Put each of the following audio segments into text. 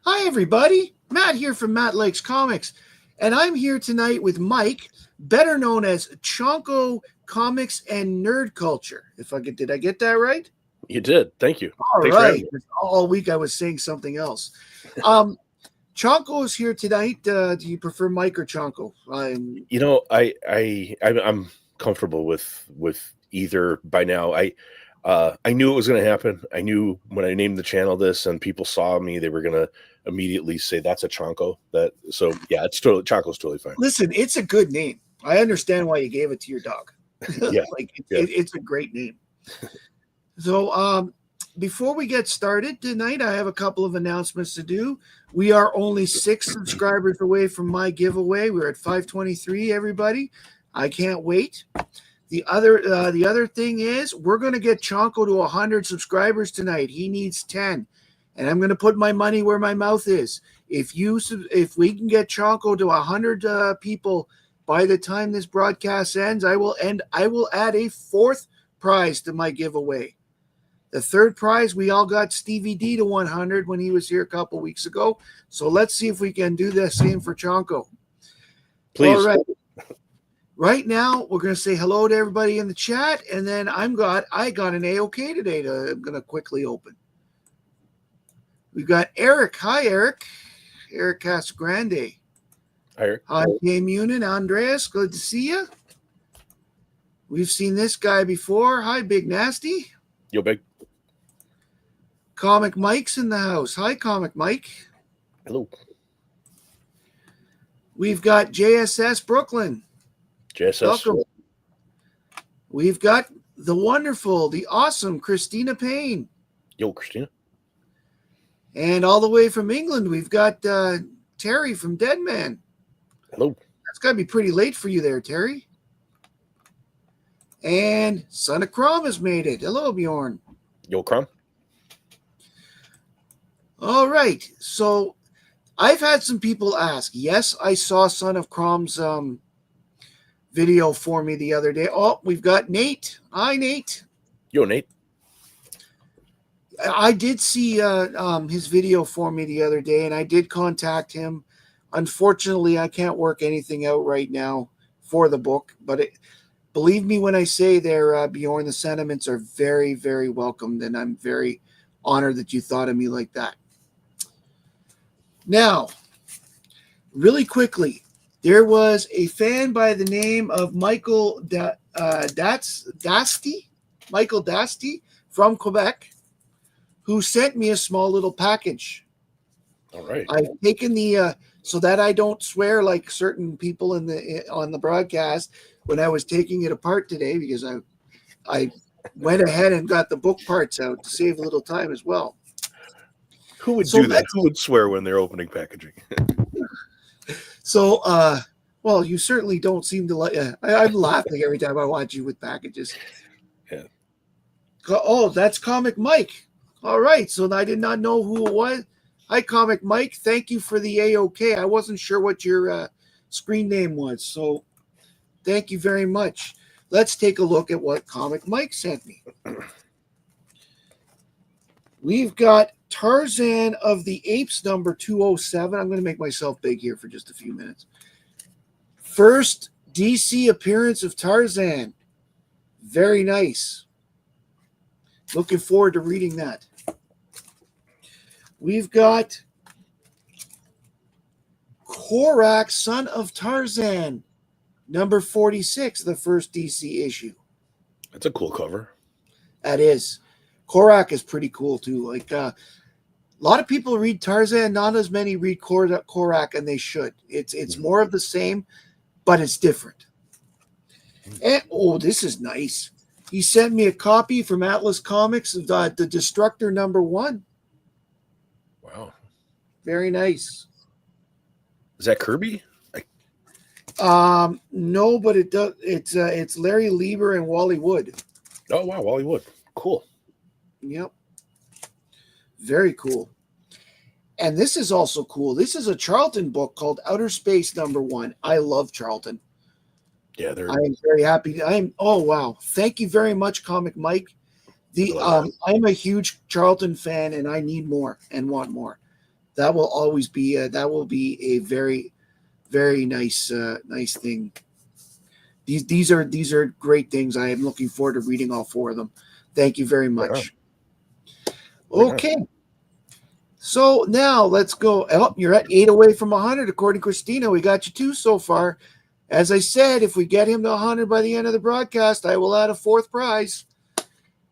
Hi, everybody. Matt here from Matt Lakes Comics. And I'm here tonight with Mike, better known as Chonko Comics and Nerd Culture. Did I get that right? You did. Thank you. All Thanks for having right. me. All week I was saying something else. Chonko is here tonight. Do you prefer Mike or Chonko? I'm comfortable with either by now. I knew it was going to happen. I knew when I named the channel this and people saw me, they were going to immediately say that's a Chonko. It's Chonko's totally fine. Listen, it's a good name. I understand why you gave it to your dog. Yeah, it's a great name. So, before we get started tonight, I have a couple of announcements to do. We are only 6 subscribers away from my giveaway. We're at 523, everybody. I can't wait. The other thing is we're going to get Chonko to 100 subscribers tonight. He needs 10. And I'm going to put my money where my mouth is. If we can get Chonko to 100 people by the time this broadcast ends, I will add a 4th prize to my giveaway. The 3rd prize, we all got Stevie D to 100 when he was here a couple weeks ago. So let's see if we can do the same for Chonko. Please. All right. Right now, we're going to say hello to everybody in the chat, and then I got an AOK today I'm going to quickly open. We've got Eric. Hi, Eric. Eric Casagrande. Hi, Eric. Hi, Kay Munin. Andreas, good to see you. We've seen this guy before. Hi, Big Nasty. Yo, Big. Comic Mike's in the house. Hi, Comic Mike. Hello. We've got JSS Brooklyn. JSS. Welcome. We've got the wonderful, the awesome Christina Payne. Yo, Christina. And all the way from England, we've got Terry from Deadman. Hello. That's got to be pretty late for you there, Terry. And Son of Crom has made it. Hello, Bjorn. Yo, Crom. All right. So I've had some people ask. Yes, I saw Son of Crom's video for me the other day. Oh, we've got Nate. Hi, Nate. Yo, Nate. I did see his video for me the other day, and I did contact him. Unfortunately, I can't work anything out right now for the book, but believe me when I say there, Bjorn, the sentiments are very, very welcomed, and I'm very honored that you thought of me like that. Now, really quickly, there was a fan by the name of Michael Dasty from Quebec, who sent me a small little package. All right. I've taken the so that I don't swear like certain people on the broadcast when I was taking it apart today, because I went ahead and got the book parts out to save a little time as well. Who would do that? Who would swear when they're opening packaging? So, well, you certainly don't seem to like. I'm laughing every time I watch you with packages. Yeah. Oh, that's Comic Mike. All right, so I did not know who it was. Hi, Comic Mike. Thank you for the AOK. I wasn't sure what your screen name was, so thank you very much. Let's take a look at what Comic Mike sent me. We've got Tarzan of the Apes number 207. I'm going to make myself big here for just a few minutes. First DC appearance of Tarzan. Very nice. Looking forward to reading that. We've got Korak, Son of Tarzan, number 46, the first DC issue. That's a cool cover. That is. Korak is pretty cool, too. Like, a lot of people read Tarzan, not as many read Korak, and they should. It's more of the same, but it's different. And, oh, this is nice. He sent me a copy from Atlas Comics of the Destructor number 1. Wow. Very nice. Is that Kirby? No, but it does. It's Larry Lieber and Wally Wood. Oh wow, Wally Wood. Cool. Yep. Very cool. And this is also cool. This is a Charlton book called Outer Space number 1. I love Charlton. Yeah, I am very happy. Oh wow. Thank you very much, Comic Mike. I'm a huge Charlton fan and I need more and want more. that will always be a very, very nice nice thing. These are great things. I am looking forward to reading all four of them. Thank you very Right on. much. Right on. Okay. So now let's go. Oh, you're at 8 away from 100, according to Christina. We got you 2 so far. As I said, if we get him to 100 by the end of the broadcast, I will add a 4th prize.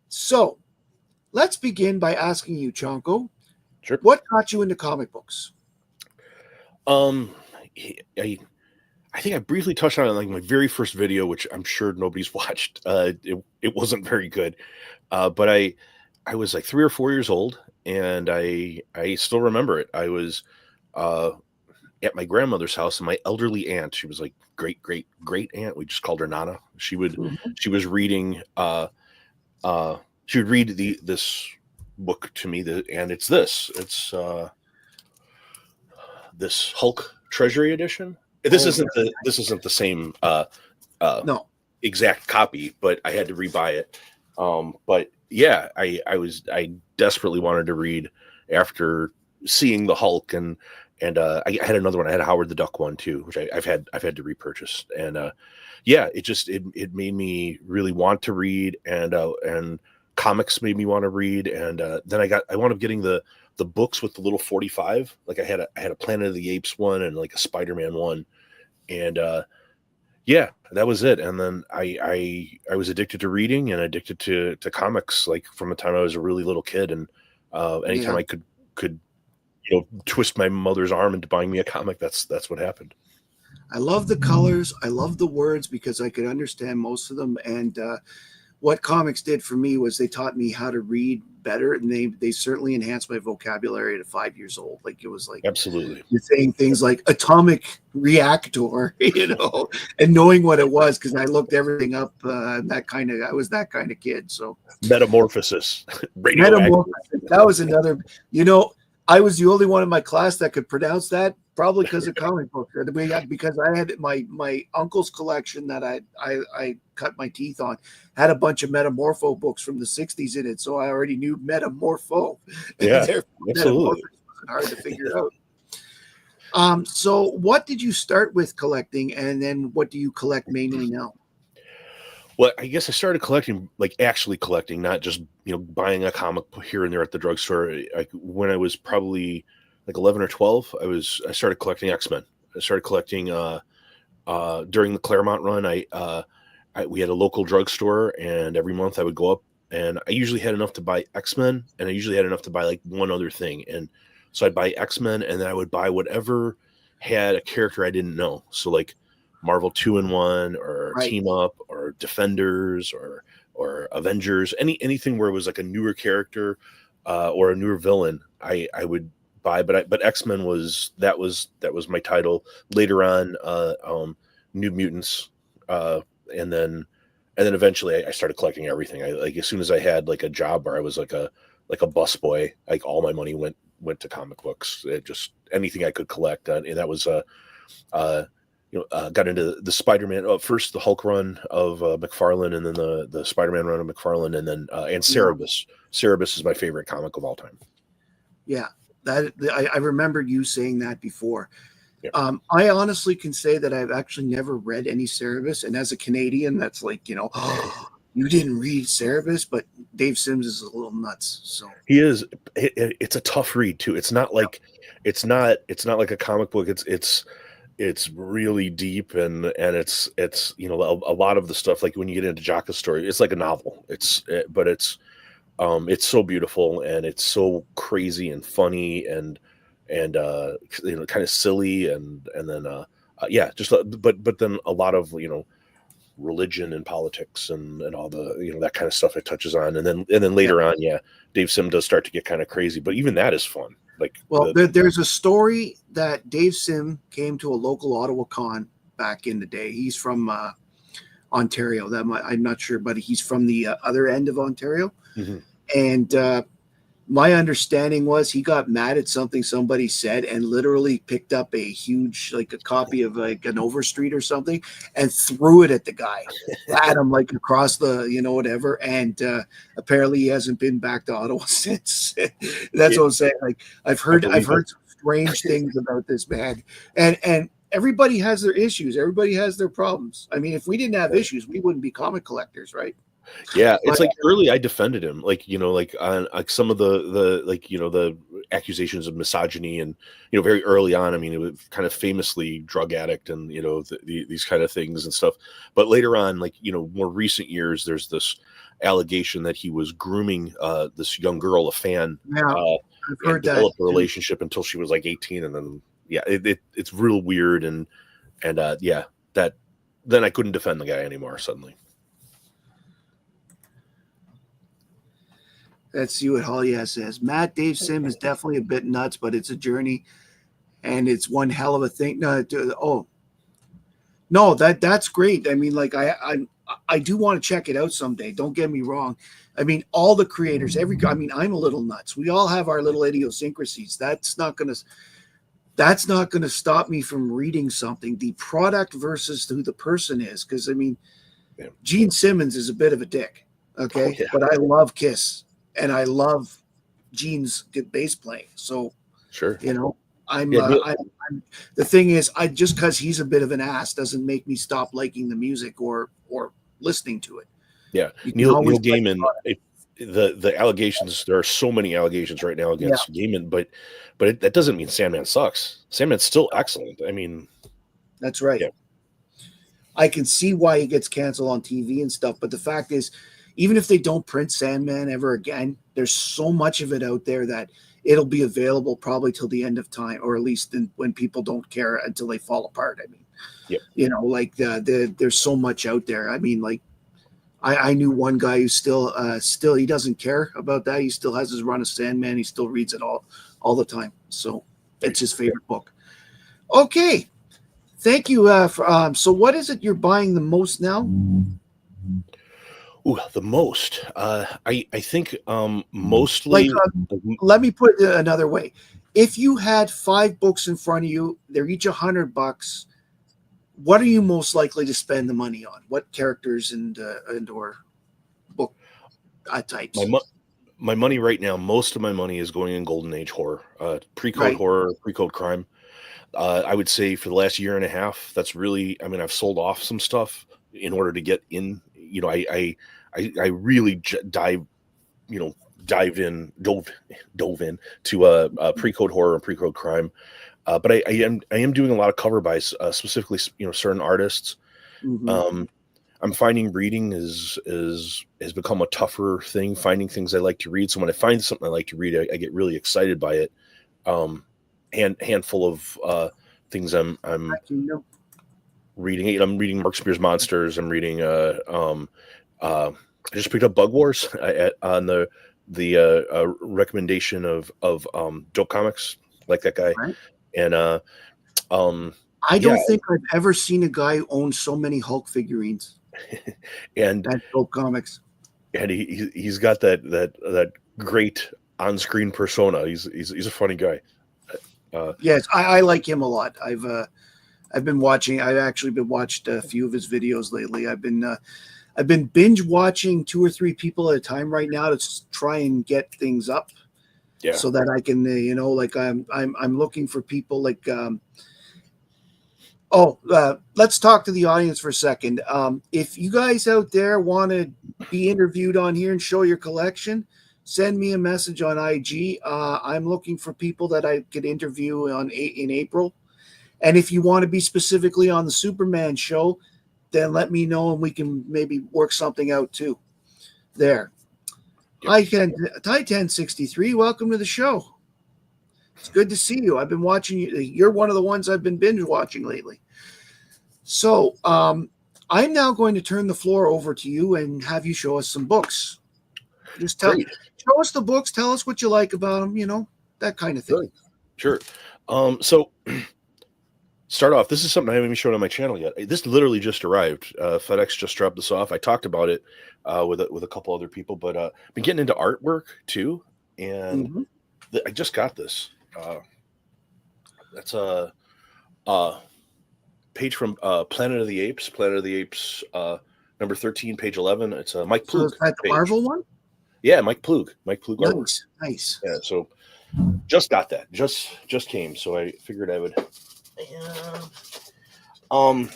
So let's begin by asking you, Chonko, Sure. what got you into comic books? I think I briefly touched on it in like my very first video, which I'm sure nobody's watched. It wasn't very good, but I was like 3 or 4 years old, and I still remember it. I was at my grandmother's house, and my elderly aunt, she was like great aunt. We just called her Nana. She was reading. She would read this book to me, and it's this Hulk Treasury Edition. This isn't the same No. exact copy, but I had to rebuy it. But yeah, I desperately wanted to read after seeing the Hulk, and I had another one. I had a Howard the Duck one too, which I've had to repurchase. And yeah, it made me really want to read, and comics made me want to read. And then I wound up getting the books with the little 45. Like I had a Planet of the Apes one and like a Spider-Man one, and yeah, that was it. And then I was addicted to reading and addicted to comics, like from the time I was a really little kid. And anytime I could twist my mother's arm into buying me a comic, that's what happened. I love the colors. I love the words because I could understand most of them. And what comics did for me was they taught me how to read better, and they certainly enhanced my vocabulary at 5 years old. Like it was like Absolutely, you're saying things like atomic reactor, and knowing what it was, because I looked everything up. I was that kind of kid. So metamorphosis, that was another. I was the only one in my class that could pronounce that, probably because of comic books. Because I had my uncle's collection that I cut my teeth on had a bunch of Metamorpho books from the 60s in it, so I already knew Metamorpho. Yeah, absolutely. Wasn't hard to figure out. So what did you start with collecting, and then what do you collect mainly now? Well, I guess I started collecting, like actually collecting, not just buying a comic here and there at the drugstore. Like when I was probably like 11 or 12, I started collecting X-Men. I started collecting during the Claremont run. We had a local drugstore, and every month I would go up, and I usually had enough to buy X-Men, and I usually had enough to buy like one other thing. And so I'd buy X-Men, and then I would buy whatever had a character I didn't know. So like Marvel 2-in-1 or Team Up or Defenders or Avengers, anything where it was like a newer character or a newer villain, I would buy. But X-Men was my title. Later on, New Mutants, and then eventually I started collecting everything. Like as soon as I had like a job where I was like a busboy, like all my money went to comic books. Just anything I could collect, and that was got into the Spider-Man, first the Hulk run of McFarlane, and then the Spider-Man run of McFarlane, and then and Cerebus. Cerebus is my favorite comic of all time. Yeah, I remember you saying that before. Yeah. I honestly can say that I've actually never read any Cerebus, and as a Canadian, that's like, you didn't read Cerebus, but Dave Sims is a little nuts. So he is. It's a tough read too. It's not like like a comic book. It's really deep, and it's a lot of the stuff, like when you get into Jaka's story, it's like a novel. But it's so beautiful, and it's so crazy and funny and kind of silly, and then but then a lot of religion and politics and all the that kind of stuff it touches on, and then later on, Dave Sim does start to get kind of crazy, but even that is fun. There's a story that Dave Sim came to a local Ottawa con back in the day. He's from Ontario. I'm not sure, but he's from the other end of Ontario. Mm-hmm. And my understanding was he got mad at something somebody said and literally picked up a huge, like a copy of like an Overstreet or something, and threw it at the guy, at him like across the, whatever. And apparently he hasn't been back to Ottawa since. That's what I'm saying. Like I've heard strange things about this man, and everybody has their issues. Everybody has their problems. I mean, if we didn't have issues, we wouldn't be comic collectors, right? Yeah, it's But like early I defended him, like, like on like some of the like, the accusations of misogyny, and very early on, I mean, it was kind of famously drug addict, and these kind of things and stuff. But later on, like, more recent years, there's this allegation that he was grooming this young girl, a fan, yeah, uh I've and heard that developed a too. relationship until she was like 18, and then it's real weird, and yeah, that then I couldn't defend the guy anymore suddenly. Let's see what Holly says. Matt Dave Sim is definitely a bit nuts, but it's a journey, and it's one hell of a thing. No, that's great. I mean, like I do want to check it out someday. Don't get me wrong. I mean, all the creators, I mean, I'm a little nuts. We all have our little idiosyncrasies. That's not gonna stop me from reading something. The product versus who the person is, because I mean, Yeah. Gene Simmons is a bit of a dick, okay? Oh, yeah. But I love Kiss, and I love Gene's good bass playing. So Sure. I'm, Yeah, I'm the thing is, I just because he's a bit of an ass doesn't make me stop liking the music or listening to it. Yeah, You can Neil always Gaiman. The allegations, there are so many allegations right now against Gaiman, but that doesn't mean Sandman sucks. Sandman's still excellent. I mean, that's right. Yeah. I can see why he gets canceled on TV and stuff, but the fact is, even if they don't print Sandman ever again, there's so much of it out there that it'll be available probably till the end of time, or at least when people don't care until they fall apart. I mean, Yep. There's so much out there. I mean, like I knew one guy who still he doesn't care about that. He still has his run of Sandman. He still reads it all the time. So it's his favorite book. Okay. Thank you. So what is it you're buying the most now? Ooh, the most. I think mostly. Let me put it another way. If you had 5 books in front of you, they're each $100. What are you most likely to spend the money on? What characters and or book types? My money right now, most of my money is going in Golden Age horror, pre-code horror, pre-code crime. I would say for the last year and a half, that's really. I mean, I've sold off some stuff in order to get in. I really dove in to pre-code horror and pre-code crime. But I am doing a lot of cover buys, specifically certain artists. Mm-hmm. I'm finding reading has become a tougher thing. Finding things I like to read. So when I find something I like to read, I get really excited by it. Handful of things I'm reading. I'm reading Mark Spears Monsters. I'm reading. I just picked up Bug Wars on the recommendation of Dope Comics, like that guy. Right. And I don't think I've ever seen a guy who owns so many Hulk figurines. And that's Dope Comics. And he's got that great on-screen persona. He's a funny guy. Yes, I like him a lot. I've actually been watched a few of his videos lately. I've been binge watching 2 or 3 people at a time right now to try and get things up. Yeah. So that I can, like I'm looking for people like, let's talk to the audience for a second. If you guys out there want to be interviewed on here and show your collection, send me a message on IG. I'm looking for people that I could interview in April. And if you want to be specifically on the Superman show, then let me know and we can maybe work something out too. There. Hi, 1063. Welcome to the show. It's good to see you. I've been watching you. You're one of the ones I've been binge watching lately. So I'm now going to turn the floor over to you and have you show us some books. Just show us the books. Tell us what you like about them. That kind of thing. Sure. So start off. This is something I haven't even shown on my channel yet. This literally just arrived. FedEx just dropped this off. I talked about it with a couple other people, but I've been getting into artwork too, and I just got this. That's a page from Planet of the Apes. Planet of the Apes, number 13, page 11. It's a Mike Plug. So is that the Marvel one? Yeah, Mike Plug. Mike Plug artwork. Nice. Yeah. So just got that. Just came, so I figured I would. Um,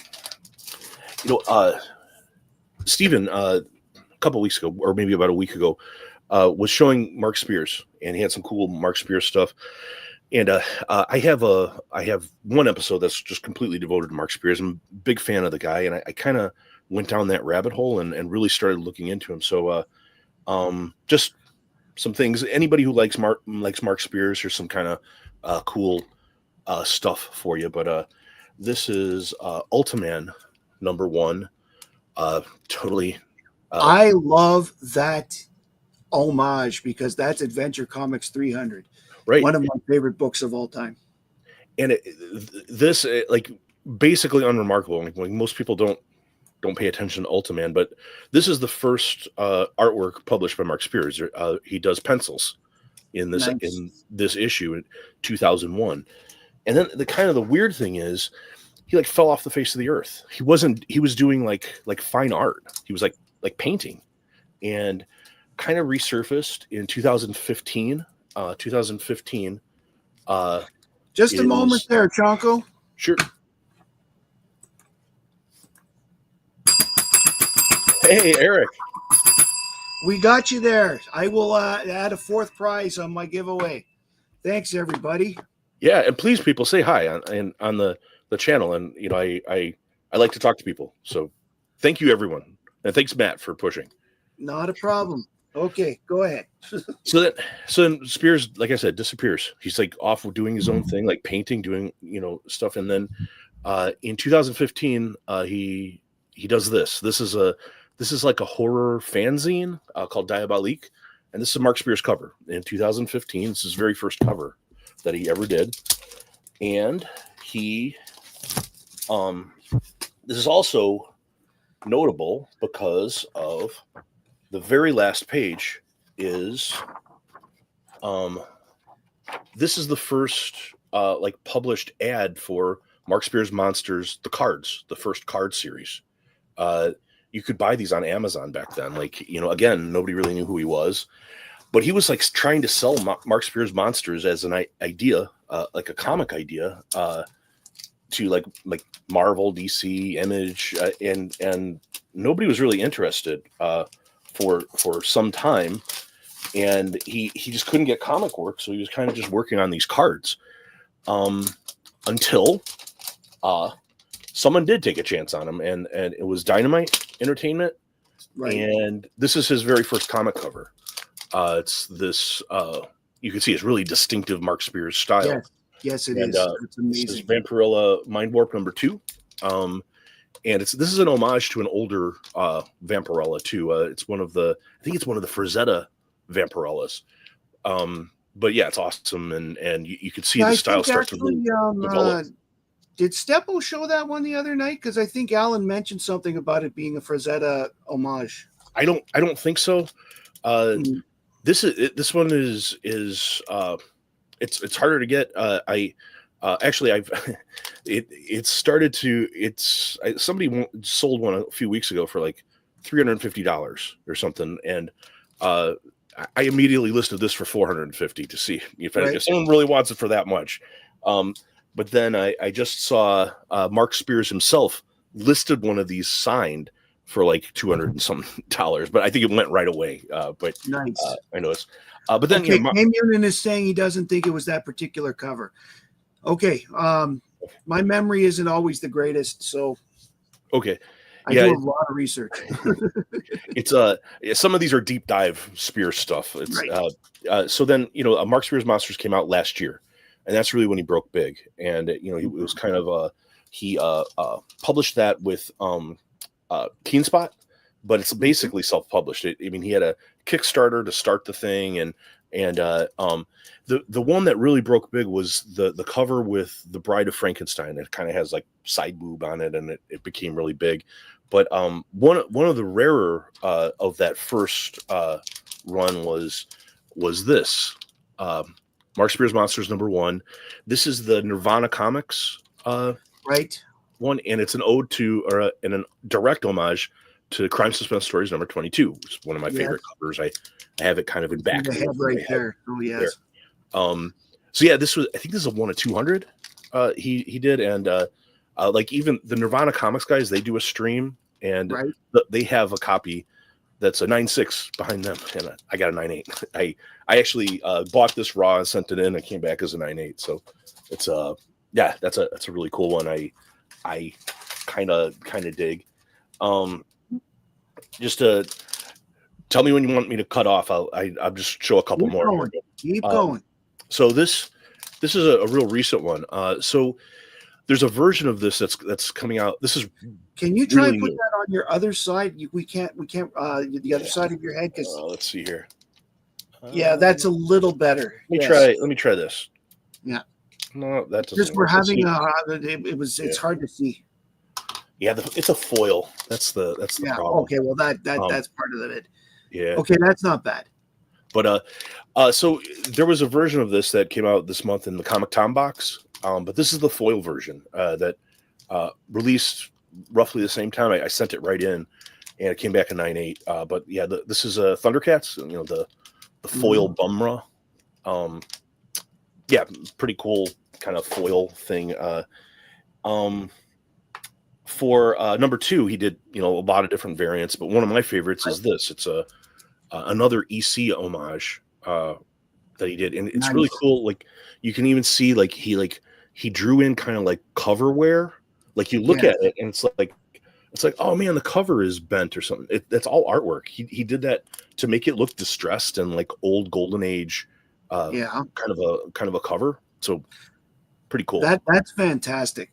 Stephen, a couple weeks ago, or maybe about a week ago, was showing Mark Spears, and he had some cool Mark Spears stuff. And I have one episode that's just completely devoted to Mark Spears. I'm a big fan of the guy, and I kind of went down that rabbit hole and really started looking into him. So just some things. Anybody who likes Mark Spears, here's some kind of cool stuff for you. But this is Ultraman #1. Totally. I love that homage because that's Adventure Comics 300. Right. One of my favorite books of all time. And this like basically unremarkable. Like most people don't pay attention to Ultraman, but this is the first artwork published by Mark Spears. He does pencils in this issue in 2001. And then the weird thing is he like fell off the face of the earth. He was doing like fine art. He was like painting, and kind of resurfaced in 2015. 2015. Just a moment there, Chonko. Sure. Hey, Eric. We got you there. I will add a 4th prize on my giveaway. Thanks, everybody. Yeah, and please, people, say hi on the channel. And I like to talk to people. So thank you, everyone, and thanks, Matt, for pushing. Not a problem. Okay, go ahead. So then Spears, like I said, disappears. He's like off doing his own thing, like painting, doing stuff. And then in 2015, he does this. This is like a horror fanzine called Diabolique, and this is a Mark Spears cover in 2015. This is his very first cover that he ever did, and he this is also notable because of the very last page is this is the first like published ad for Mark Spears Monsters, the first card series. You could buy these on Amazon back then. Like, again, nobody really knew who he was, but he was like trying to sell Mark Spears Monsters as an idea, like a comic idea, to like Marvel, DC, Image, and nobody was really interested for some time. And he just couldn't get comic work, so he was kind of just working on these cards until someone did take a chance on him, and it was Dynamite Entertainment. Right. And this is his very first comic cover. It's this you can see it's really distinctive Mark Spears style. Yes, it is. It's amazing. This is Vampirella Mind Warp #2. And this is an homage to an older Vampirella too. It's one of the Frazetta Vampirellas. But yeah, it's awesome, and you can see the style start to really develop. Did Steppo show that one the other night? Because I think Alan mentioned something about it being a Frazetta homage. I don't think so. This one is it's harder to get. Somebody sold one a few weeks ago for like $350 or something, and I immediately listed this for $450 to see if someone really wants it for that much. But then I just saw Mark Spears himself listed one of these signed for like $200 and something, but I think it went right away. But nice. I noticed. But then Game Union is saying he doesn't think it was that particular cover. Okay. My memory isn't always the greatest, so okay. I do a lot of research. It's some of these are deep dive Spears stuff. It's right. So then Mark Spears Monsters came out last year, and that's really when he broke big. And it was kind of he published that with Keen Spot, but it's basically self-published. He had a Kickstarter to start the thing, and the one that really broke big was the cover with the Bride of Frankenstein. It kind of has like side boob on it, and it became really big. But one of the rarer of that first run was this Mark Spears Monsters #1. This is the Nirvana Comics right one, and it's an ode to and a direct homage to Crime Suspense Stories #22, which is one of my favorite covers. I have it kind of in back right there. Oh yes. So yeah, I think this is a 1 of 200. He did, and like even the Nirvana Comics guys, they do a stream, and Right. they have a copy that's a 9.6 behind them, and I got a 9.8. I actually bought this raw and sent it in. I came back as a 9.8, so it's that's a really cool one. I kind of dig. Just to tell me when you want me to cut off. I'll just show a couple more. Going. Keep going. So this is a real recent one. So there's a version of this that's coming out. This is Can you try really and put new. that on your other side? We can't the other side of your head because Let's see here. that's a little better. Let me try this. Yeah. No, that doesn't. Just we're work. having Let's see. it's hard to see. Yeah, it's a foil. That's the problem. Okay, well that's part of it. Yeah. Okay, that's not bad. But so there was a version of this that came out this month in the Comic Tom box. But this is the foil version that released roughly the same time. I sent it right in, and it came back in 9.8. But yeah, this is Thundercats. You know, the foil Bumra. Yeah, pretty cool kind of foil thing. For number 2, he did a lot of different variants, but one of my favorites is this. It's another EC homage that he did, and it's really cool. Like you can even see he drew in kind of like cover wear. Like you look at it, and it's like, oh man, the cover is bent or something. That's all artwork. He did that to make it look distressed and like old golden age. Kind of a cover. So pretty cool. That's fantastic.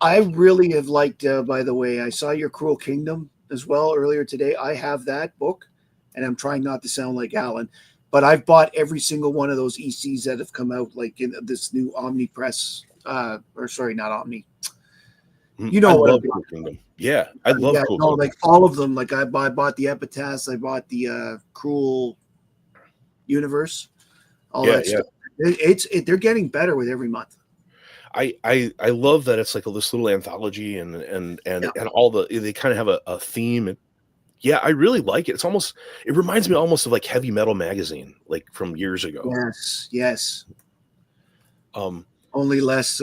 I really have liked. By the way, I saw your Cruel Kingdom as well earlier today. I have that book, and I'm trying not to sound like Alan, but I've bought every single one of those ECs that have come out, like in this new Omni Press. Or sorry, not Omni. You know what? I love Cruel Kingdom. Yeah, I love Cruel Kingdom. Like all of them. Like I bought the Epitaphs. I bought the Cruel Universe. All that stuff. They're getting better with every month. I love that it's like this little anthology and all they kind of have a theme. And yeah, I really like it. It reminds me almost of like Heavy Metal magazine, like from years ago. Yes. Only less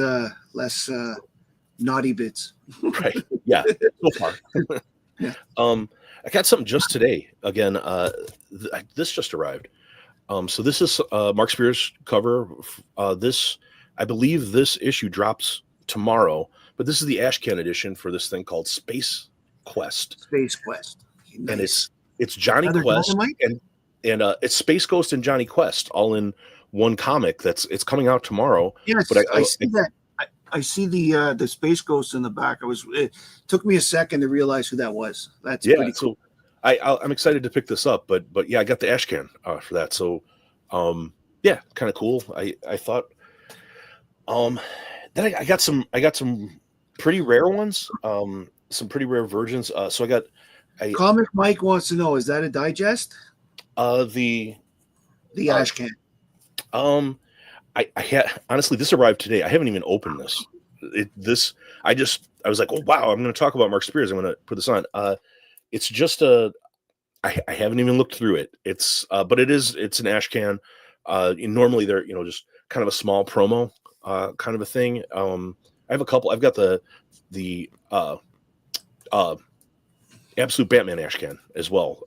naughty bits. Right. Yeah. So far. Yeah. I got something just today. Again, this just arrived. So this is Mark Spears cover. I believe this issue drops tomorrow, but this is the Ashcan edition for this thing called Space Quest. Space Quest. Nice. And it's Johnny Quest and it's Space Ghost and Johnny Quest all in one comic. It's coming out tomorrow. Yes, but I see that. I see the Space Ghost in the back. It took me a second to realize who that was. That's pretty cool. So I'm excited to pick this up, but yeah, I got the Ashcan for that. So yeah, kind of cool. I thought. Then I got some pretty rare ones, some pretty rare versions. So I got Comic Mike wants to know, is that a digest? The Ashcan. I had honestly, this arrived today. I haven't even opened this. I was like, oh wow, I'm going to talk about Mark Spears. I'm going to put this on. It's just I haven't even looked through it. It's but it's an Ashcan. Normally they're just kind of a small promo. Kind of a thing. I have a couple. I've got the Absolute Batman Ashcan as well.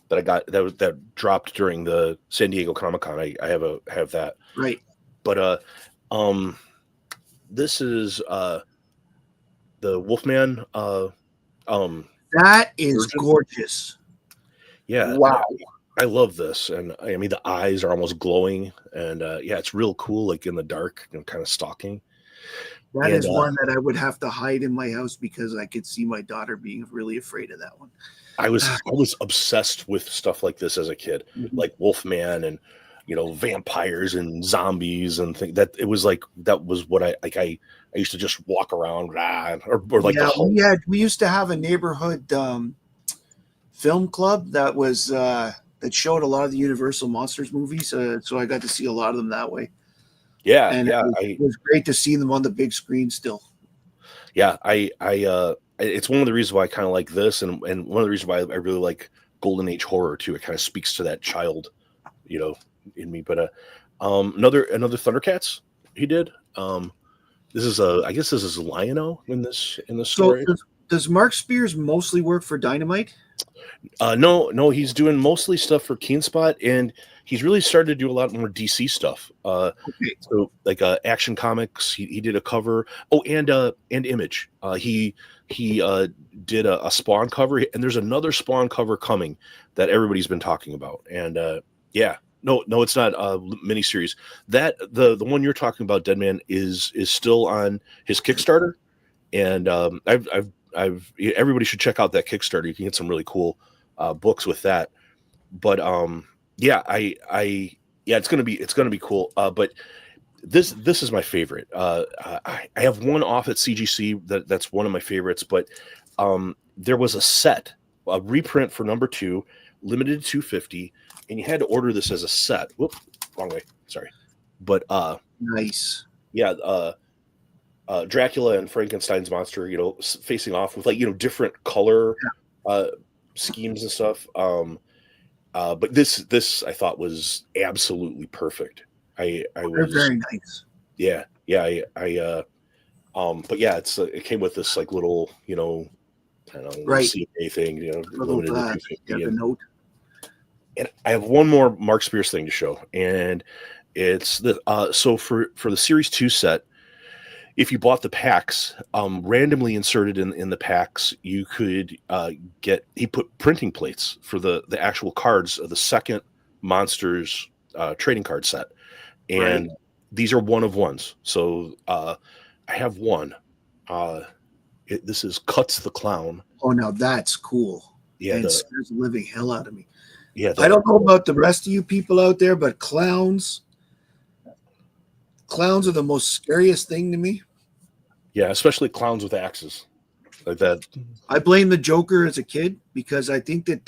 That I got that dropped during the San Diego Comic-Con. I have that. Right. But this is the Wolfman. That is version. Gorgeous. Yeah. Wow. I love this, and I mean the eyes are almost glowing, and yeah, it's real cool, like in the dark, kind of stalking. That is one that I would have to hide in my house because I could see my daughter being really afraid of that one. I was obsessed with stuff like this as a kid, like Wolfman and vampires and zombies and things. That was what I used to just walk around or like we used to have a neighborhood film club that was that showed a lot of the Universal Monsters movies, so I got to see a lot of them that way. Yeah, and it was great to see them on the big screen still. Yeah, it's one of the reasons why I kind of like this, and one of the reasons why I really like Golden Age horror too. It kind of speaks to that child, in me. But Another Thundercats he did. This is I guess this is Lion-O in this So story. does Mark Spears mostly work for Dynamite? No, he's doing mostly stuff for Keenspot, and he's really started to do a lot more DC stuff. Okay. So like Action Comics, he did a cover. Oh, and Image. He did a Spawn cover, and there's another Spawn cover coming that everybody's been talking about. And yeah, no, it's not a miniseries. That the one you're talking about, Deadman, is still on his Kickstarter, and I've everybody should check out that Kickstarter. You can get some really cool books with that. But yeah, yeah, it's gonna be cool. But this is my favorite. I have one off at CGC that's one of my favorites. But there was a reprint for number 2, limited to 250, and you had to order this as a set. Whoop, wrong way. Sorry. But Nice. yeah, Dracula and Frankenstein's monster, facing off with different color schemes and stuff. But this I thought was absolutely perfect. I They're was very nice. yeah. But yeah, it came with this like little I don't know, Right. CA thing, Little limited to 250. the note. And I have one more Mark Spears thing to show, and it's the so for the Series 2 set, if you bought the packs, randomly inserted in the packs, you could he put printing plates for the actual cards of the second Monsters trading card set, and these are one of ones. So I have one. This is Cuts the Clown. Oh, now that's cool. Yeah, and scares the living hell out of me. Yeah, I don't know about the rest of you people out there, but clowns are the most scariest thing to me. Yeah, especially clowns with axes like that. I blame the Joker as a kid because I think that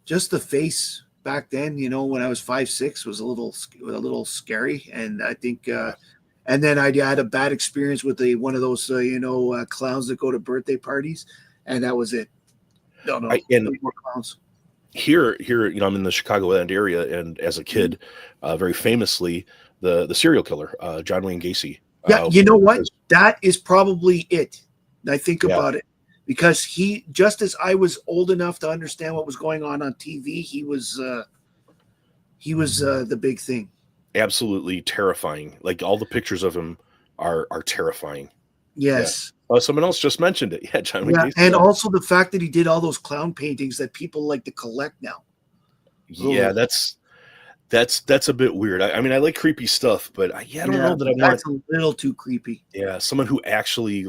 just the face back then, when I was 5'6", was a little scary, and I think and then I had a bad experience with one of those clowns that go to birthday parties, and that was it. No more clowns. Here, I'm in the Chicagoland area, and as a kid, very famously, the serial killer, John Wayne Gacy. Yeah, you know what? That is probably it. I think about it because he, just as I was old enough to understand what was going on TV, he was the big thing. Absolutely terrifying. Like all the pictures of him are terrifying. Yes. Yeah. Someone else just mentioned it. Yeah, John Wayne Gacy. And also the fact that he did all those clown paintings that people like to collect now. Yeah, that's a bit weird. I mean, I like creepy stuff, but I don't know that that's a little too creepy. Yeah, someone who actually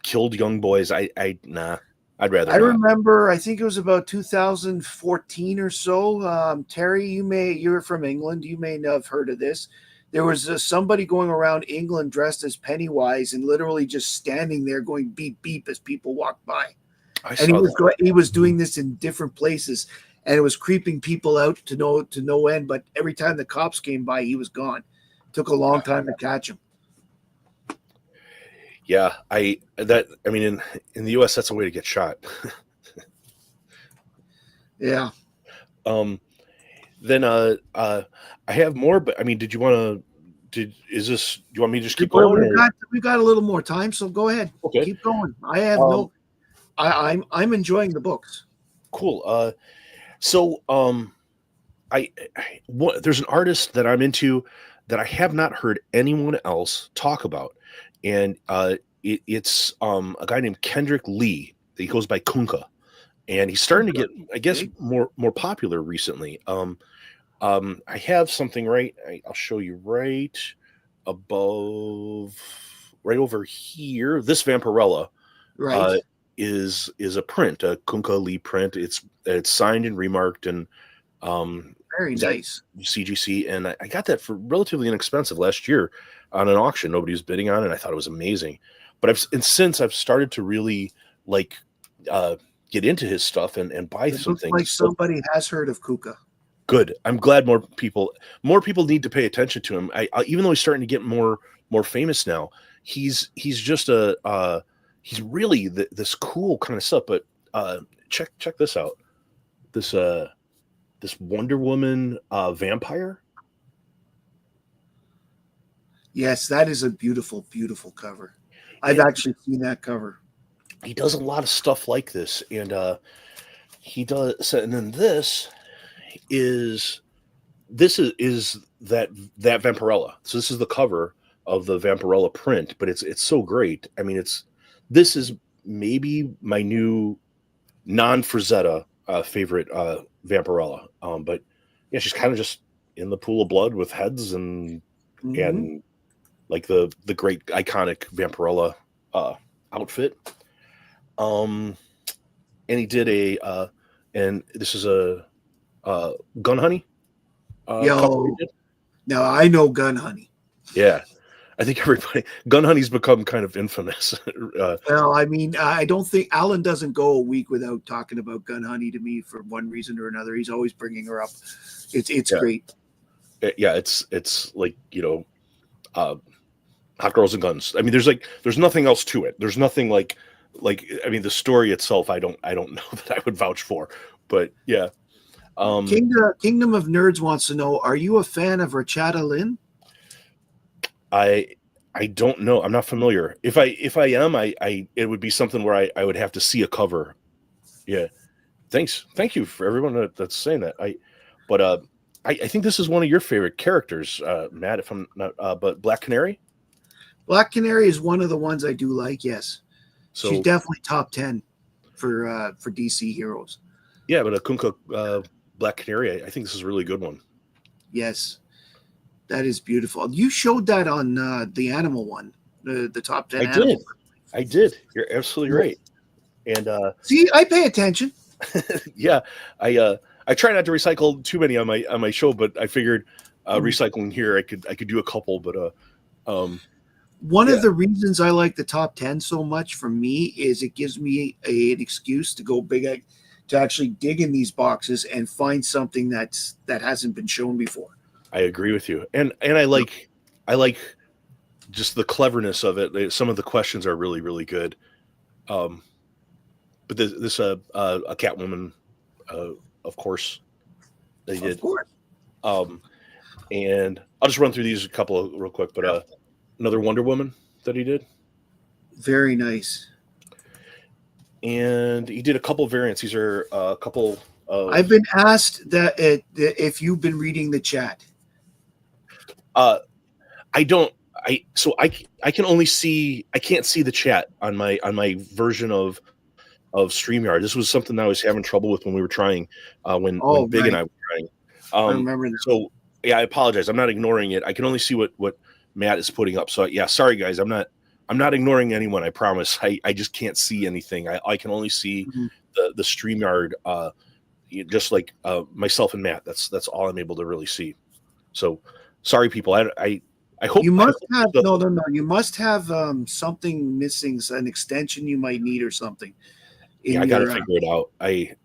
killed young boys. Nah. I'd rather. I remember. I think it was about 2014 or so. Terry, you're from England. You may not have heard of this. There was somebody going around England dressed as Pennywise and literally just standing there going beep beep as people walked by. He was doing this in different places, and it was creeping people out to no end. But every time the cops came by, he was gone. Took a long time to catch him. Yeah, in the US, that's a way to get shot. Yeah. Then I have more, but I mean, do you want me to just keep going? We've got a little more time, so go ahead. Okay. Keep going. I have I'm enjoying the books. Cool. So there's an artist that I'm into that I have not heard anyone else talk about. And it's a guy named Kendrick Lee. He goes by Chonko, and he's starting to get, I guess, more popular recently. I have something I'll show you right above, right over here. This Vampirella, is a print, a Chonko Lee print. It's signed and remarked and very nice CGC, and I got that for relatively inexpensive last year on an auction. Nobody was bidding on it. I thought it was amazing. But since I've started to really get into his stuff and buy some things. Like somebody has heard of Kuka. Good. I'm glad more people need to pay attention to him. Even though he's starting to get more famous now, he's just he's really this cool kind of stuff. But check this out. This this Wonder Woman vampire. Yes, that is a beautiful, beautiful cover. I've And actually seen that cover. he does a lot of stuff like this, and he does. So, and then is is that Vampirella. So this is the cover of the Vampirella print, but it's so great. I mean, this is maybe my new non-Frazetta favorite Vampirella. But yeah, she's kind of just in the pool of blood with heads and like the great iconic Vampirella outfit. And he did and this is a Gun Honey cover he Yo, did. now I know Gun Honey. Yeah, I think everybody Gun Honey's become kind of infamous. Well, I mean, I don't think Alan doesn't go a week without talking about Gun Honey to me for one reason or another. He's always bringing her up. It's Yeah. great. Yeah, it's like Hot Girls and Guns. I mean, there's nothing else to it. There's nothing like I mean, the story itself, I don't know that I would vouch for, but yeah. Kingdom of Nerds wants to know: are you a fan of Rachata Lynn? I don't know. I'm not familiar. If I am, it would be something where I would have to see a cover. Yeah. Thank you for everyone that's saying that. I think this is one of your favorite characters, Matt. If I'm not, but Black Canary. Black Canary is one of the ones I do like. Yes, So she's definitely top 10 for DC heroes. yeah, but a Kunka Black Canary, I think this is a really good one. Yes, that is beautiful. You showed that on the animal one, the top 10. I did. You're absolutely right. And see, I pay attention. yeah, I try not to recycle too many on my show, but I figured recycling here I could do a couple, but one of the reasons I like the top 10 so much for me is it gives me an excuse to go big, to actually dig in these boxes and find something that hasn't been shown before. I agree with you, and I like just the cleverness of it. Some of the questions are really, really good. But this a Catwoman, of course, they did. Of course. And I'll just run through these a couple real quick. But another Wonder Woman that he did. Very nice. And he did a couple variants. These are a couple of. I've been asked that if you've been reading the chat. I don't. I can only see. I can't see the chat on my version of StreamYard. This was something that I was having trouble with when we were trying. When Big and I were trying. I remember that. So yeah, I apologize. I'm not ignoring it. I can only see what Matt is putting up. So yeah, sorry guys. I'm not ignoring anyone. I promise. I just can't see anything. I can only see the StreamYard. Just like myself and Matt. That's all I'm able to really see. So sorry, people. I hope you must have no. You must have something missing, an extension you might need or something. Yeah, I got to figure it out. I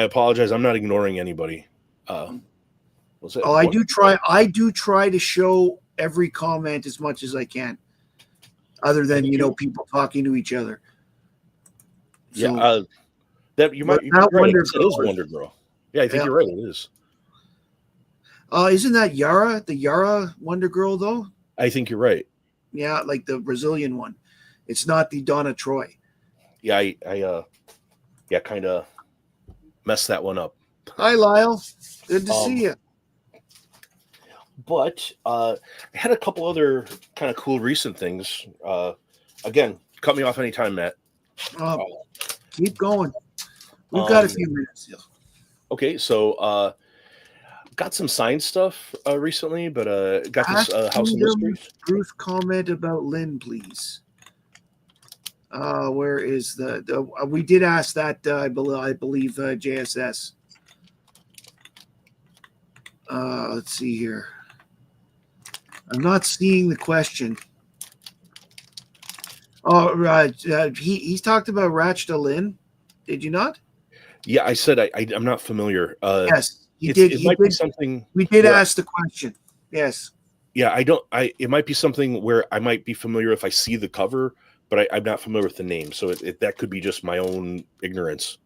apologize. I'm not ignoring anybody. I do try. I do try to show every comment as much as I can, other than people talking to each other. So, yeah, that you might. Right. It is Wonder Girl. Yeah, I think you're right. It is. Isn't that Yara? The Yara Wonder Girl, though. I think you're right. Yeah, like the Brazilian one. It's not the Donna Troy. Yeah, I kind of messed that one up. Hi, Lyle. Good to see you. But I had a couple other kind of cool recent things. Again, cut me off anytime, Matt. Keep going. We've got a few minutes still. Okay, so got some signed stuff recently, but got this House of Mysteries. Bruce, comment about Lynn, please. Where is the we did ask that I believe JSS. Let's see here. I'm not seeing the question. Oh, right. He's talked about Rachta Lynn. Did you not? Yeah, I said I'm not familiar. Yes, he did. It might be something. We did ask the question. Yes. Yeah, it might be something where I might be familiar if I see the cover, but I'm not familiar with the name. So that could be just my own ignorance.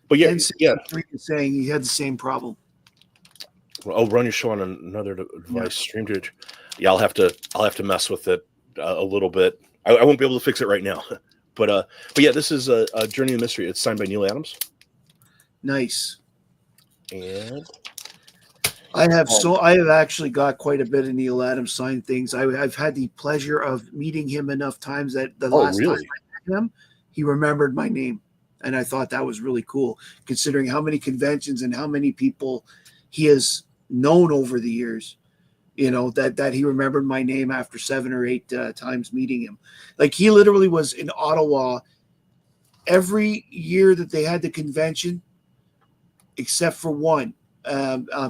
But yeah, yeah. 1063 is saying he had the same problem. Well, I'll run your show on another device. Stream to. Yeah, I'll have to mess with it a little bit. I won't be able to fix it right now. But yeah, this is a Journey of Mystery. It's signed by Neil Adams. Nice. And I have actually got quite a bit of Neil Adams signed things. I've had the pleasure of meeting him enough times that the last time I met him, he remembered my name. And I thought that was really cool, considering how many conventions and how many people he has known over the years. You know, that he remembered my name after 7 or 8 times meeting him. Like, he literally was in Ottawa every year that they had the convention, except for one,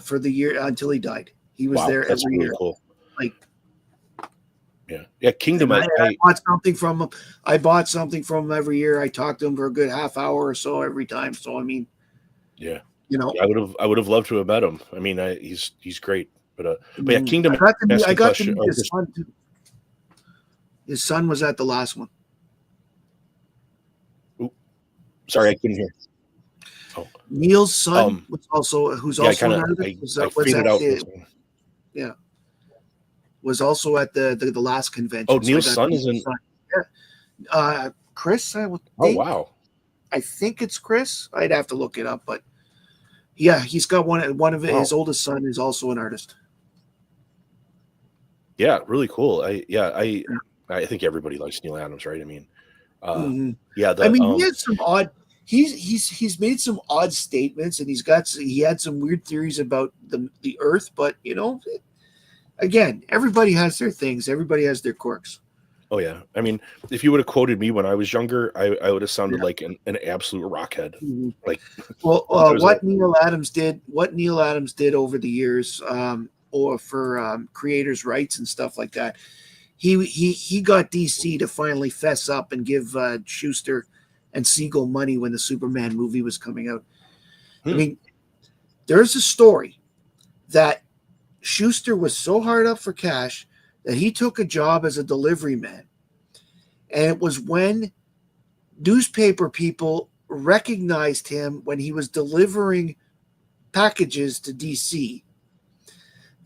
for the year until he died. He was there that's every really year. Cool. Like, yeah, Kingdom. I bought something from him. I bought something from him every year. I talked to him for a good half hour or so every time. So I mean, yeah, you know, I would have loved to have met him. I mean, he's great. But yeah, Kingdom. I got to meet his son too. His son was at the last one. Ooh, sorry, I couldn't hear. Oh. Neil's son was also an artist. Was also at the last convention. Oh, Neil's son is in. Yeah, Chris. I would think. Oh wow. I think it's Chris. I'd have to look it up, but yeah, he's got one of his oldest son is also an artist. Yeah, really cool. I think everybody likes Neil Adams, right? I mean, yeah. He has some odd. He's made some odd statements, and he had some weird theories about the Earth, but you know, again, everybody has their things. Everybody has their quirks. Oh yeah, I mean, if you would have quoted me when I was younger, I would have sounded like an absolute rockhead. Mm-hmm. Like, what Neil Adams did over the years, or for creators' rights and stuff like that, he got DC to finally fess up and give Schuster and Siegel money when the Superman movie was coming out. I mean, there's a story that Schuster was so hard up for cash that he took a job as a delivery man. And it was when newspaper people recognized him when he was delivering packages to DC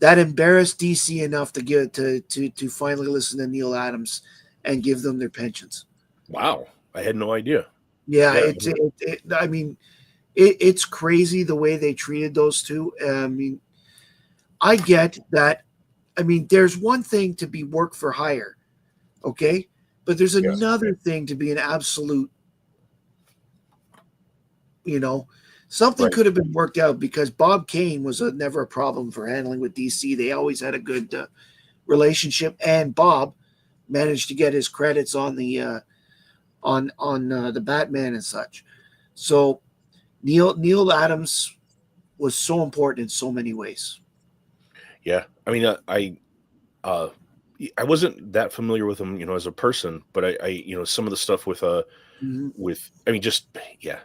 that embarrassed DC enough to get to finally listen to Neil Adams and give them their pensions. Wow. I had no idea. Yeah. It's crazy the way they treated those two. I mean, I get that. I mean, there's one thing to be work for hire, okay? But there's another thing to be an absolute, something could have been worked out because Bob Kane was never a problem for handling with DC. They always had a good relationship, and Bob managed to get his credits on the the Batman and such. So Neil Adams was so important in so many ways. Yeah, I mean, I wasn't that familiar with him, as a person, but I some of the stuff with I mean, just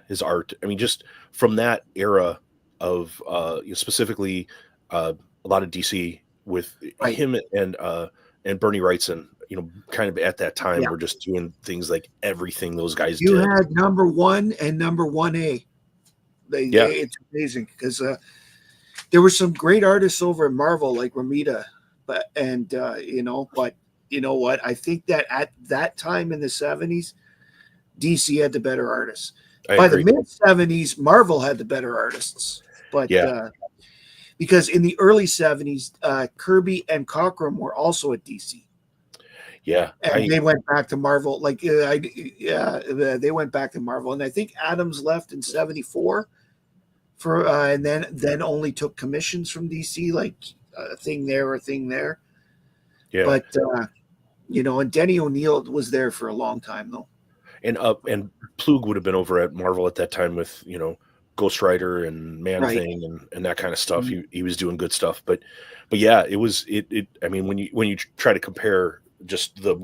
his art. I mean, just from that era of specifically a lot of DC with him and Bernie Wrightson, kind of at that time were just doing things like everything those guys did. You had number 1 and number 1A. It's amazing because there were some great artists over at Marvel like Ramita, but you know what? I think that at that time in the 70s, DC had the better artists. By the mid 70s, Marvel had the better artists. But because in the early 70s, Kirby and Cockrum were also at DC. Yeah, and they went back to Marvel. They went back to Marvel, and I think Adams left in '74 for, and then only took commissions from DC, like a thing there. Yeah, but and Denny O'Neil was there for a long time though. And Plug would have been over at Marvel at that time with Ghost Rider and Man-Thing and that kind of stuff. Mm-hmm. He was doing good stuff, but yeah, it was it. I mean, when you try to compare just the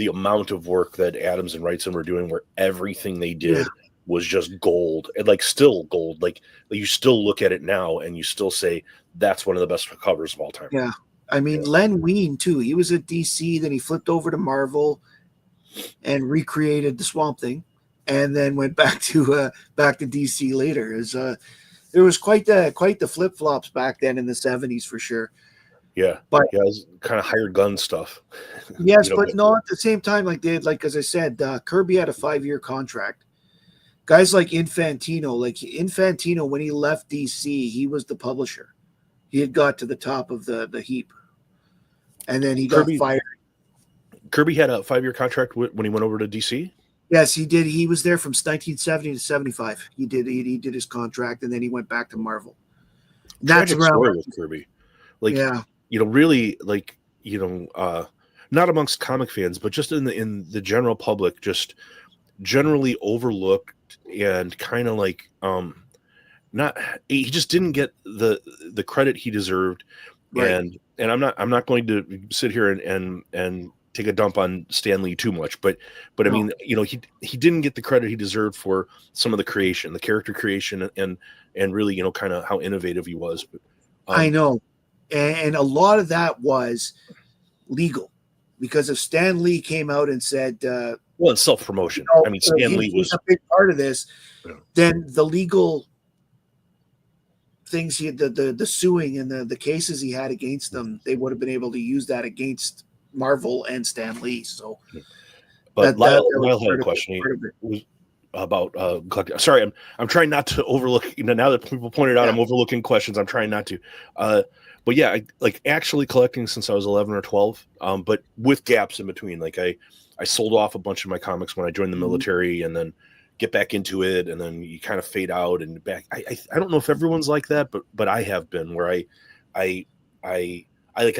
amount of work that Adams and Wrightson were doing, where everything they did was just gold, and still gold. Like you still look at it now and you still say that's one of the best covers of all time. Yeah, I mean Len Wein too. He was at DC, then he flipped over to Marvel and recreated the Swamp Thing. and then went back to DC later. There was quite the flip flops back then in the 70s for sure. Yeah, But yeah, it was kind of hired gun stuff. yes, You know, but no, at the same time, like as I said, Kirby had a 5-year contract. Guys like Infantino, when he left DC, he was the publisher. He had got to the top of the heap, and then he got Kirby fired. Kirby had a 5-year contract when he went over to DC. Yes, he did. He was there from 1970 to 75. He did his contract, and then he went back to Marvel. And that's Tragic around. story with Kirby. Like, Yeah, really, like, not amongst comic fans, but just in the general public, just generally overlooked and kind of like not he just didn't get the credit he deserved. right. And I'm not going to sit here and take a dump on Stan Lee too much, but I No. mean, he didn't get the credit he deserved for some of the creation, the character creation, and really, kind of how innovative he was. But I know, and a lot of that was legal, because if Stan Lee came out and said, well, and self-promotion. I mean, Stan Lee was a big part of this, Yeah. then the legal things the suing and the cases he had against them, they would have been able to use that against Marvel and Stan Lee. So, But Lyle had a part question. of it. It was about collecting. Sorry, I'm trying not to overlook. Now that people pointed out, I'm overlooking questions. I'm trying not to. But yeah, I like actually collecting since I was 11 or 12. But with gaps in between. Like I sold off a bunch of my comics when I joined the military, and then get back into it, and then you kind of fade out and back. I don't know if everyone's like that, but I have been, where I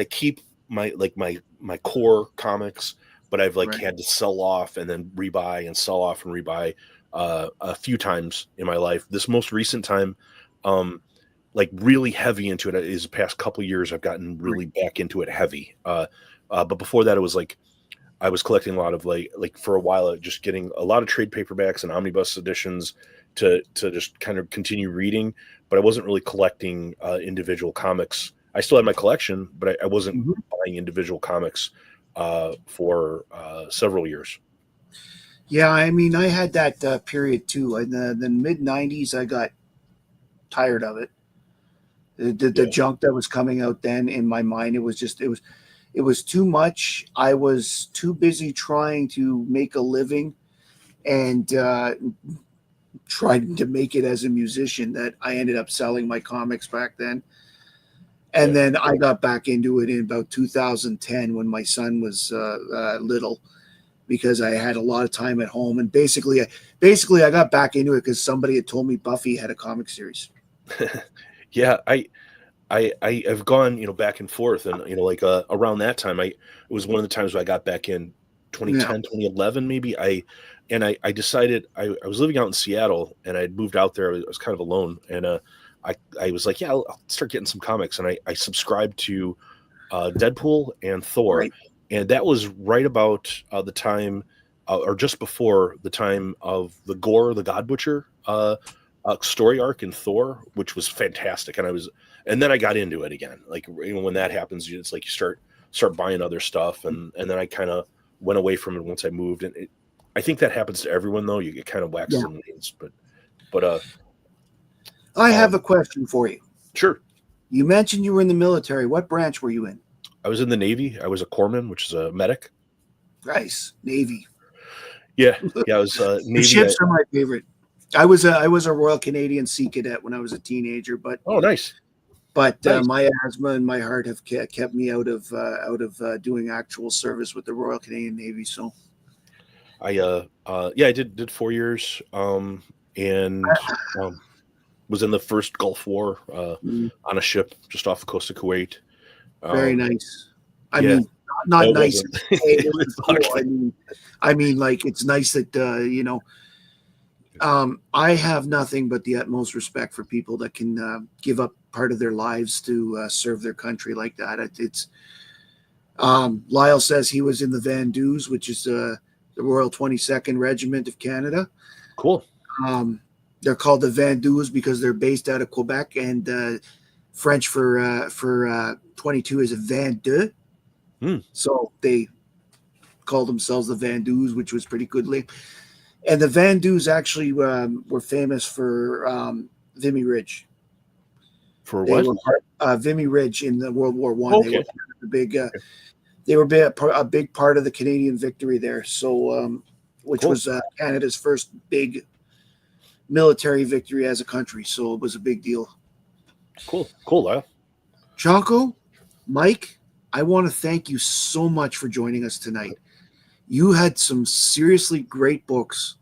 keep my core comics, but I've had to sell off and then rebuy and sell off and rebuy a few times in my life. This most recent time, really heavy into it is the past couple years. I've gotten really back into it heavy. But before that, it was like I was collecting a lot of like for a while, just getting a lot of trade paperbacks and omnibus editions to just kind of continue reading. But I wasn't really collecting individual comics. I still had my collection, but I wasn't buying individual comics for several years. Yeah, I mean, I had that period too. In the mid '90s, I got tired of it. The junk that was coming out then, in my mind, it was too much. I was too busy trying to make a living and trying to make it as a musician that I ended up selling my comics back then. And then I got back into it in about 2010 when my son was little, because I had a lot of time at home. And basically I got back into it because somebody had told me Buffy had a comic series. Yeah, I have gone, back and forth, and around that time, it was one of the times where I got back in 2010, 2011, maybe. I decided I was living out in Seattle, and I had moved out there. I was kind of alone, and I was like, I'll start getting some comics, and I subscribed to Deadpool and Thor, and that was right about the time, or just before the time of the Gore the God Butcher story arc in Thor, which was fantastic. And then I got into it again. Like, when that happens, it's like you start buying other stuff, and then I kind of went away from it once I moved. And I think that happens to everyone, though. You get kind of waxed and wanes. But I have a question for you. Sure. You mentioned you were in the military. What branch were you in? I was in the Navy. I was a corpsman, which is a medic. Nice. Navy. Yeah. I was Navy. The ships are my favorite. I was a Royal Canadian Sea Cadet when I was a teenager, but nice. But my asthma and my heart have kept me out of doing actual service with the Royal Canadian Navy. So I did 4 years, and was in the first Gulf War on a ship just off the coast of Kuwait. Very nice. I mean, not nice. I mean, like, it's nice that I have nothing but the utmost respect for people that can give up part of their lives to serve their country like that. It's Lyle says he was in the Vandus, which is the Royal 22nd Regiment of Canada. Cool. They're called the Vandus because they're based out of Quebec, and French for 22 is a Vendue. So they called themselves the Vandus, which was pretty good. And the Van Doos actually were famous for Vimy Ridge. For They what? were Vimy Ridge in the World War One. Okay. They were the big. They were a big part of the Canadian victory there. So, which Cool. was Canada's first big military victory as a country. So it was a big deal. Cool. Lyle. Chonko, Mike, I want to thank you so much for joining us tonight. You had some seriously great books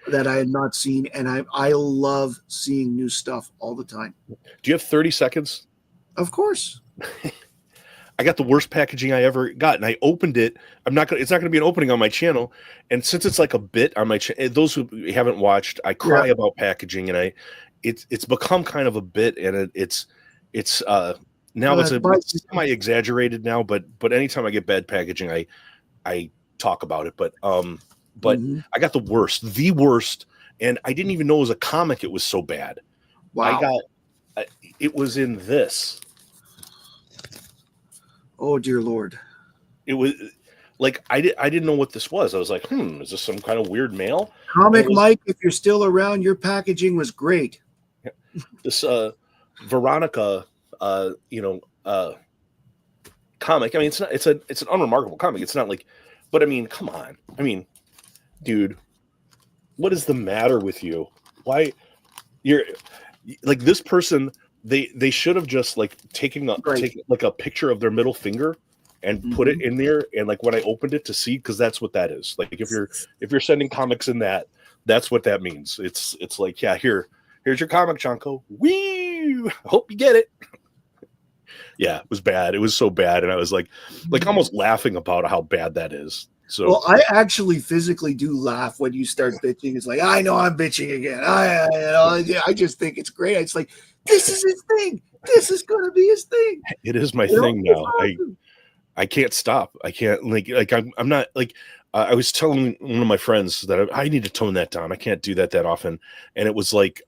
that I had not seen, and I love seeing new stuff all the time. Do you have 30 seconds? Of course. I got the worst packaging I ever got, and I opened it. It's not gonna be an opening on my channel, and since it's like a bit on my channel, those who haven't watched, I cry about packaging, and it's become kind of a bit, and it's now it's semi exaggerated now, but anytime I get bad packaging, I talk about it, but I got the worst, and I didn't even know it was a comic. It was so bad. Wow. It was in this. Oh dear Lord! It was like I didn't know what this was. I was like, is this some kind of weird mail? Comic Mike, if you're still around, your packaging was great. This Veronica, comic. I mean, it's an unremarkable comic. It's not like, but I mean, come on. I mean, dude, what is the matter with you? Why you're like this person? They should have just like taken like a picture of their middle finger and put it in there, and like when I opened it to see, because that's what that is. Like if you're sending comics in that's what that means. It's like, yeah, here's your comic, Chonko. Wee! Hope you get it. Yeah, it was bad. It was so bad, and I was like almost laughing about how bad that is. So, well, I actually physically do laugh when you start bitching. It's like, I know I'm bitching again. I just think it's great. It's like, this is his thing. This is going to be his thing. It is my thing now. Awesome. I can't stop. I can't like I'm not like I was telling one of my friends that I need to tone that down. I can't do that often. And it was like,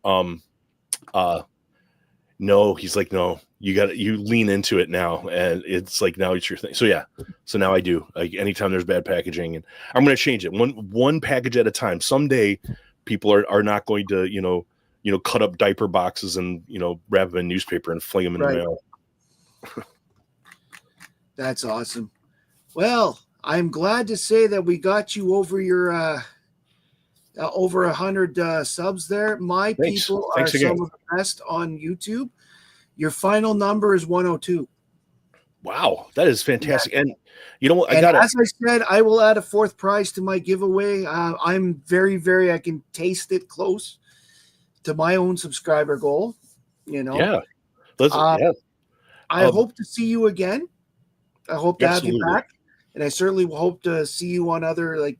no, he's like, no, you lean into it now. And it's like, now it's your thing. So yeah. So now I do, like anytime there's bad packaging, and I'm going to change it one package at a time. Someday people are not going to, cut up diaper boxes and, wrap them in newspaper and fling them in the mail. That's awesome. Well, I'm glad to say that we got you over your over 100 subs there. Thanks. People are some of the best on YouTube. Your final number is 102. Wow, that is fantastic. Yeah. And you know what? As I said, I will add a fourth prize to my giveaway. I'm very, very, I can taste it close to my own subscriber goal. Yeah. I hope to see you again. I hope to have you back. And I certainly hope to see you on other, like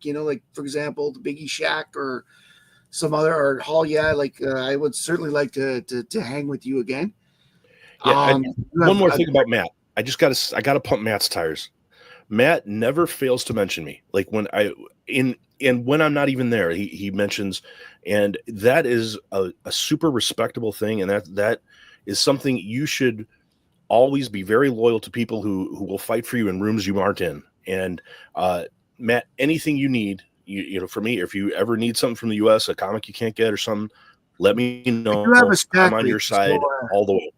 for example, the Biggie Shack or some other, or Hall. Yeah. I would certainly like to hang with you again. Yeah. One more thing about Matt. I gotta pump Matt's tires. Matt never fails to mention me. Like when when I'm not even there, he mentions, and that is a super respectable thing. And that is something you should always be very loyal to, people who will fight for you in rooms you aren't in. And Matt, anything you need, for me, if you ever need something from the US, a comic you can't get or something, let me know. I'm on your side all the way.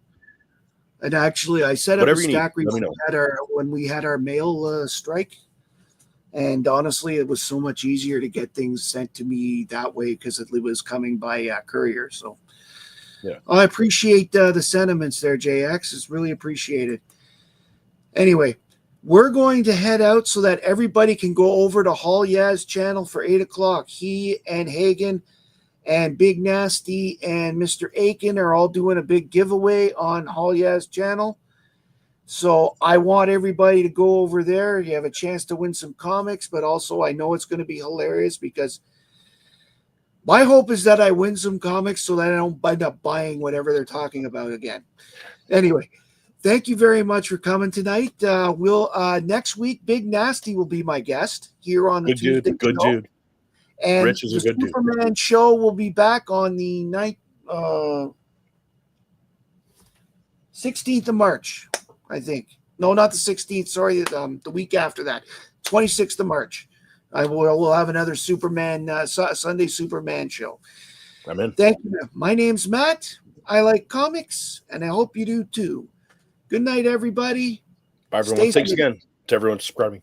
And actually, I set up a stack when we had our mail strike. And honestly, it was so much easier to get things sent to me that way because it was coming by courier. So yeah, I appreciate the sentiments there, JX. It's really appreciated. Anyway, we're going to head out so that everybody can go over to Hall Yaz channel for 8 o'clock. He and Hagen and Big Nasty and Mr. Aiken are all doing a big giveaway on Hall Yaz channel. So I want everybody to go over there. You have a chance to win some comics, but also I know it's going to be hilarious because my hope is that I win some comics so that I don't end up buying whatever they're talking about again. Anyway, thank you very much for coming tonight. We'll next week, Big Nasty will be my guest here on the Tuesday Good show. Dude. And Rich is the Superman show will be back on the 16th of March, I think. No, not the 16th. Sorry, the week after that, 26th of March. We'll have another Superman Sunday Superman show. I'm in. Thank you. My name's Matt. I like comics, and I hope you do too. Good night, everybody. Bye, everyone. Stay Thanks safe. again to everyone subscribing.